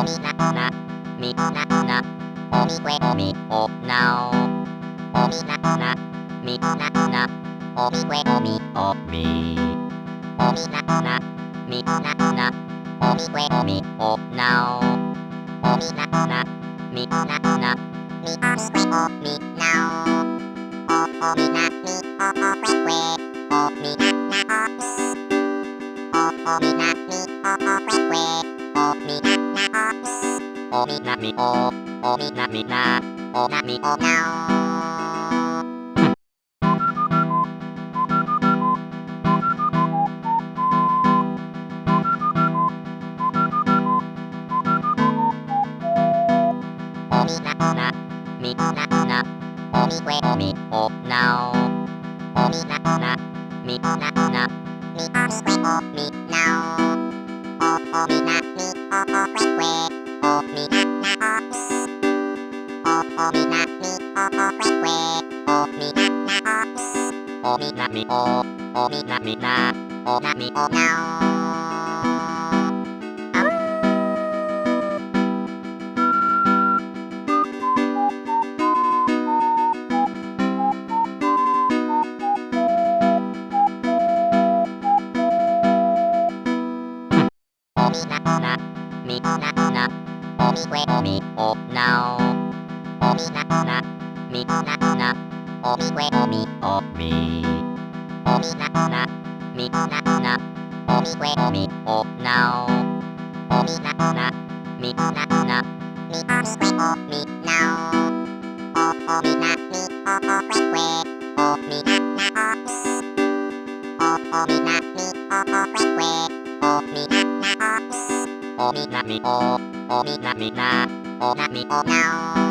しななみななおしくおみおなおしななみななおしくおみおみおしななみななおしくおみおなおしななみななみおしくおみなおみなみおくくおみななおみなみおくくおみななおみなみおみなみなおなみおなおしななみななおしくおみおなおしななみななみおしくおみなおみなみおくくおみななおみなみおくくおみななおみなみおみなみなおなみおなおしななみななおしくおみおなおしななみななおしくおみおみおしななみななおしくおみおなおしななみななみおしくおみなおみなみおくくおみななおみなみおくくおみななおみなみおみなみなおなみおな